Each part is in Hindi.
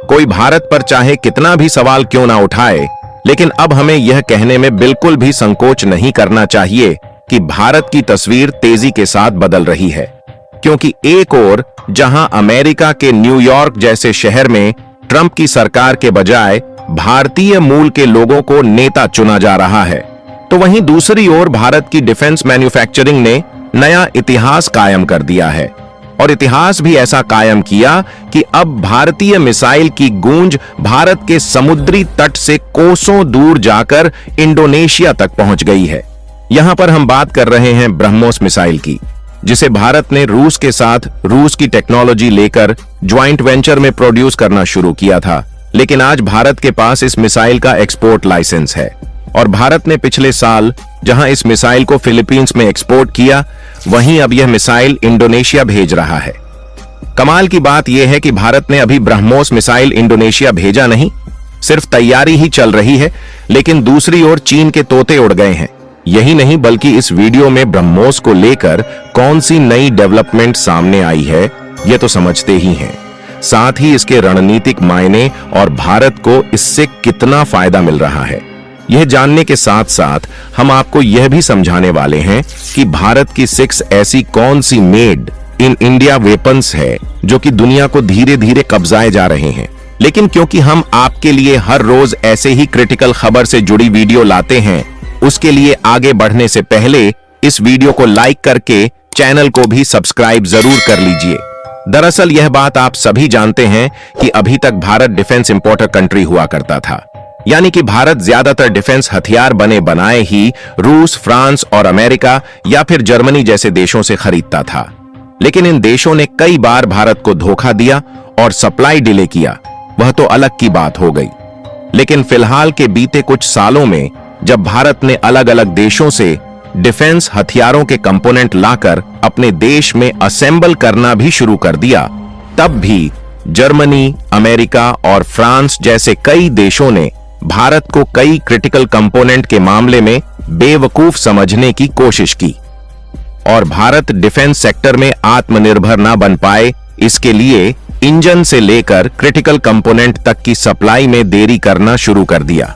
कोई भारत पर चाहे कितना भी सवाल क्यों ना उठाए, लेकिन अब हमें यह कहने में बिल्कुल भी संकोच नहीं करना चाहिए कि भारत की तस्वीर तेजी के साथ बदल रही है। क्योंकि एक ओर जहां अमेरिका के न्यूयॉर्क जैसे शहर में ट्रंप की सरकार के बजाय भारतीय मूल के लोगों को नेता चुना जा रहा है, तो वहीं दूसरी ओर भारत की डिफेंस मैन्युफैक्चरिंग ने नया इतिहास कायम कर दिया है। और इतिहास भी ऐसा कायम किया कि अब भारतीय मिसाइल की गूंज भारत के समुद्री तट से कोसों दूर जाकर इंडोनेशिया तक पहुंच गई है। यहां पर हम बात कर रहे हैं ब्रह्मोस मिसाइल की, जिसे भारत ने रूस के साथ रूस की टेक्नोलॉजी लेकर ज्वाइंट वेंचर में प्रोड्यूस करना शुरू किया था। लेकिन आज भारत के पास इस मिसाइल का एक्सपोर्ट लाइसेंस है और भारत ने पिछले साल जहां इस मिसाइल को फिलीपींस में एक्सपोर्ट किया, वहीं अब यह मिसाइल इंडोनेशिया भेज रहा है। कमाल की बात यह है कि भारत ने अभी ब्रह्मोस मिसाइल इंडोनेशिया भेजा नहीं, सिर्फ तैयारी ही चल रही है, लेकिन दूसरी ओर चीन के तोते उड़ गए हैं। यही नहीं बल्कि इस वीडियो में ब्रह्मोस को लेकर कौन सी नई डेवलपमेंट सामने आई है, यह तो समझते ही हैं। साथ ही इसके रणनीतिक मायने और भारत को इससे कितना फायदा मिल रहा है, यह जानने के साथ साथ हम आपको यह भी समझाने वाले हैं कि भारत की 6 ऐसी कौन सी मेड इन इंडिया वेपन्स है जो कि दुनिया को धीरे धीरे कब्जाए जा रहे हैं। लेकिन क्योंकि हम आपके लिए हर रोज ऐसे ही क्रिटिकल खबर से जुड़ी वीडियो लाते हैं, उसके लिए आगे बढ़ने से पहले इस वीडियो को लाइक करके चैनल को भी सब्सक्राइब जरूर कर लीजिए। दरअसल यह बात आप सभी जानते हैं कि अभी तक भारत डिफेंस इंपोर्टर कंट्री हुआ करता था, यानी कि भारत ज्यादातर डिफेंस हथियार बने बनाए ही रूस, फ्रांस और अमेरिका या फिर जर्मनी जैसे देशों से खरीदता था। लेकिन इन देशों ने कई बार भारत को धोखा दिया और सप्लाई डिले किया, वह तो अलग की बात हो गई। लेकिन फिलहाल के बीते कुछ सालों में जब भारत ने अलग अलग देशों से डिफेंस हथियारों के कंपोनेंट लाकर अपने देश में असेंबल करना भी शुरू कर दिया, तब भी जर्मनी, अमेरिका और फ्रांस जैसे कई देशों ने भारत को कई क्रिटिकल कंपोनेंट के मामले में बेवकूफ समझने की कोशिश की और भारत डिफेंस सेक्टर में आत्मनिर्भर ना बन पाए, इसके लिए इंजन से लेकर क्रिटिकल कंपोनेंट तक की सप्लाई में देरी करना शुरू कर दिया।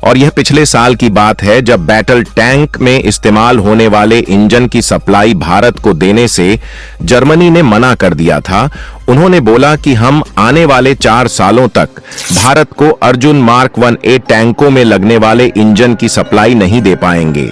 और यह पिछले साल की बात है जब बैटल टैंक में इस्तेमाल होने वाले इंजन की सप्लाई भारत को देने से जर्मनी ने मना कर दिया था। उन्होंने बोला कि हम आने वाले 4 सालों तक भारत को अर्जुन मार्क 1A टैंकों में लगने वाले इंजन की सप्लाई नहीं दे पाएंगे।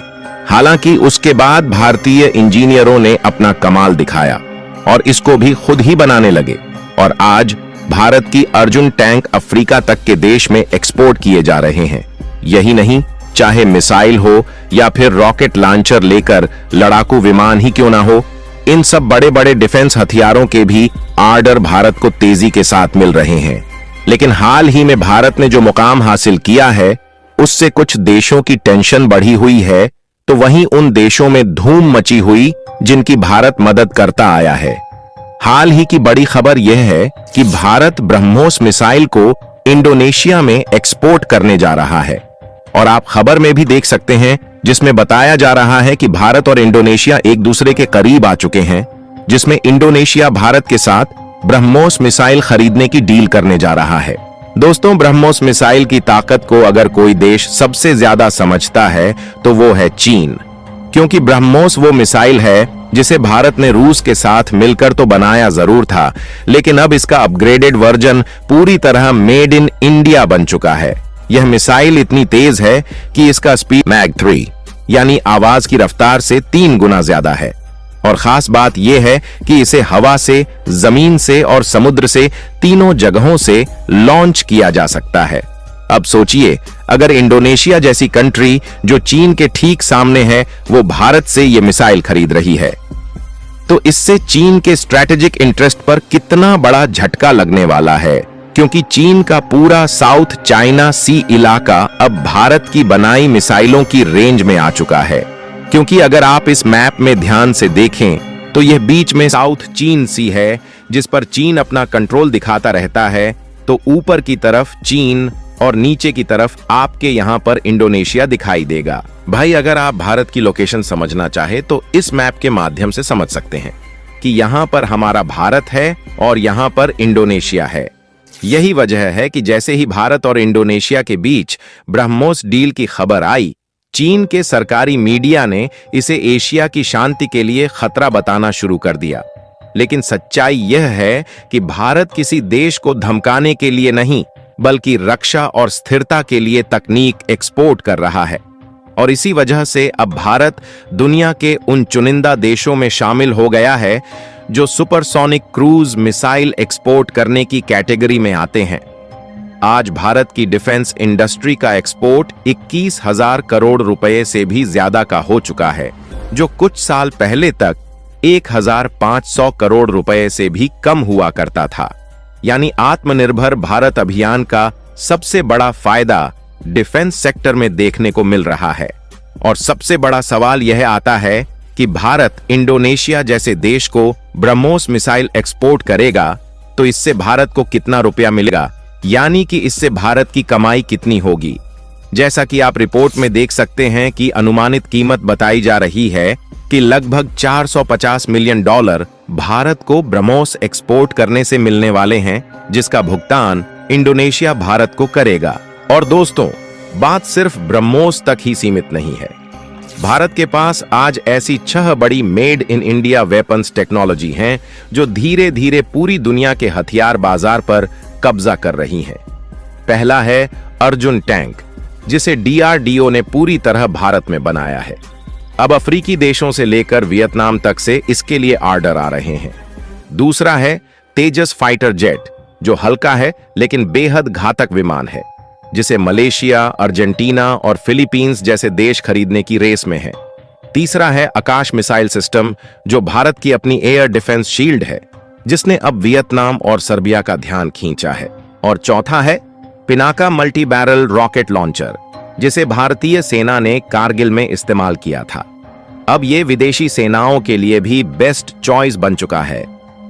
हालांकि उसके बाद भारतीय इंजीनियरों ने अपना कमाल दिखाया और इसको भी खुद ही बनाने लगे और आज भारत की अर्जुन टैंक अफ्रीका तक के देश में एक्सपोर्ट किए जा रहे हैं। यही नहीं, चाहे मिसाइल हो या फिर रॉकेट लॉन्चर लेकर लड़ाकू विमान ही क्यों ना हो, इन सब बड़े बड़े डिफेंस हथियारों के भी आर्डर भारत को तेजी के साथ मिल रहे हैं। लेकिन हाल ही में भारत ने जो मुकाम हासिल किया है, उससे कुछ देशों की टेंशन बढ़ी हुई है, तो वहीं उन देशों में धूम मची हुई जिनकी भारत मदद करता आया है। हाल ही की बड़ी खबर यह है कि भारत ब्रह्मोस मिसाइल को इंडोनेशिया में एक्सपोर्ट करने जा रहा है और आप खबर में भी देख सकते हैं जिसमें बताया जा रहा है कि भारत और इंडोनेशिया एक दूसरे के करीब आ चुके हैं, जिसमें इंडोनेशिया भारत के साथ ब्रह्मोस मिसाइल खरीदने की डील करने जा रहा है। दोस्तों, ब्रह्मोस मिसाइल की ताकत को अगर कोई देश सबसे ज्यादा समझता है तो वो है चीन, क्योंकि ब्रह्मोस वो मिसाइल है जिसे भारत ने रूस के साथ मिलकर तो बनाया जरूर था, लेकिन अब इसका अपग्रेडेड वर्जन पूरी तरह मेड इन इंडिया बन चुका है। यह मिसाइल इतनी तेज है कि इसका स्पीड मैक 3 यानी आवाज की रफ्तार से 3 गुना ज्यादा है। और खास बात यह है कि इसे हवा से, जमीन से और समुद्र से तीनों जगहों से लॉन्च किया जा सकता है। अब सोचिए, अगर इंडोनेशिया जैसी कंट्री जो चीन के ठीक सामने है, वो भारत से ये मिसाइल खरीद रही है, तो इससे चीन के स्ट्रैटेजिक इंटरेस्ट पर कितना बड़ा झटका लगने वाला है। क्योंकि चीन का पूरा साउथ चाइना सी इलाका अब भारत की बनाई मिसाइलों की रेंज में आ चुका है। क्योंकि अगर आप इस मैप में ध्यान से देखें तो यह बीच में साउथ चीन सी है, जिस पर चीन अपना कंट्रोल दिखाता रहता है, तो ऊपर की तरफ चीन और नीचे की तरफ आपके यहाँ पर इंडोनेशिया दिखाई देगा। भाई, अगर आप भारत की लोकेशन समझना चाहे तो इस मैप के माध्यम से समझ सकते हैं कि यहाँ पर हमारा भारत है और यहाँ पर इंडोनेशिया है। यही वजह है कि जैसे ही भारत और इंडोनेशिया के बीच ब्रह्मोस डील की खबर आई, चीन के सरकारी मीडिया ने इसे एशिया की शांति के लिए खतरा बताना शुरू कर दिया। लेकिन सच्चाई यह है कि भारत किसी देश को धमकाने के लिए नहीं, बल्कि रक्षा और स्थिरता के लिए तकनीक एक्सपोर्ट कर रहा है। और इसी वजह से अब भारत दुनिया के उन चुनिंदा देशों में शामिल हो गया है जो सुपरसोनिक क्रूज मिसाइल एक्सपोर्ट करने की कैटेगरी में आते हैं। आज भारत की डिफेंस इंडस्ट्री का एक्सपोर्ट 21,000 करोड़ रुपए से भी ज्यादा का हो चुका है, जो कुछ साल पहले तक 1,500 करोड़ रुपए से भी कम हुआ करता था। यानी आत्मनिर्भर भारत अभियान का सबसे बड़ा फायदा डिफेंस सेक्टर में देखने को मिल रहा है। और सबसे बड़ा सवाल यह आता है कि भारत इंडोनेशिया जैसे देश को ब्रह्मोस मिसाइल एक्सपोर्ट करेगा तो इससे भारत को कितना रुपया मिलेगा, यानी कि इससे भारत की कमाई कितनी होगी। जैसा कि आप रिपोर्ट में देख सकते हैं कि अनुमानित कीमत बताई जा रही है कि लगभग $450 मिलियन भारत को ब्रह्मोस एक्सपोर्ट करने से मिलने वाले हैं, जिसका भुगतान इंडोनेशिया भारत को करेगा। और दोस्तों, बात सिर्फ ब्रह्मोस तक ही सीमित नहीं है। भारत के पास आज ऐसी 6 बड़ी made in India weapons technology हैं जो धीरे धीरे पूरी दुनिया के हथियार बाजार पर कब्जा कर रही हैं। पहला है अर्जुन टैंक, जिसे DRDO ने पूरी तरह भारत में बनाया है। अब अफ्रीकी देशों से लेकर वियतनाम तक से इसके लिए ऑर्डर आ रहे हैं। दूसरा है तेजस फाइटर जेट, जो हल्का है लेकिन बेहद घातक विमान है, जिसे मलेशिया, अर्जेंटीना और फिलीपींस जैसे देश खरीदने की रेस में है। तीसरा है आकाश मिसाइल सिस्टम, जो भारत की अपनी एयर डिफेंस शील्ड है, जिसने अब वियतनाम और सर्बिया का ध्यान खींचा है। और चौथा है Pinaka multi barrel rocket launcher, जिसे भारतीय सेना ने कारगिल में इस्तेमाल किया था। अब ये विदेशी सेनाओं के लिए भी बेस्ट चॉइस बन चुका है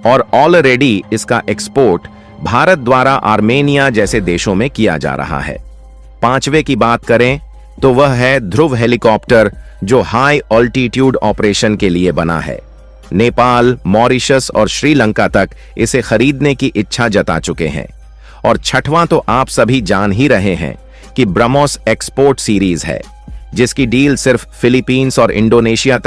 और ऑलरेडी इसका एक्सपोर्ट भारत द्वारा आर्मेनिया जैसे देशों में किया जा रहा है। पांचवे की बात करें तो वह है ध्रुव हेलीकॉप्टर, जो हाई ऑल्टीट्यूड ऑपरेशन के लिए बना है। नेपाल, मॉरिशस और श्रीलंका तक इसे खरीदने की इच्छा जता चुके हैं। और छठवां तो आप सभी जान ही रहे हैं कि ब्रह्मोस एक्सपोर्ट सीरीज है, जिसकी डील सिर्फ फिलीपींस और इंडोनेशिया तक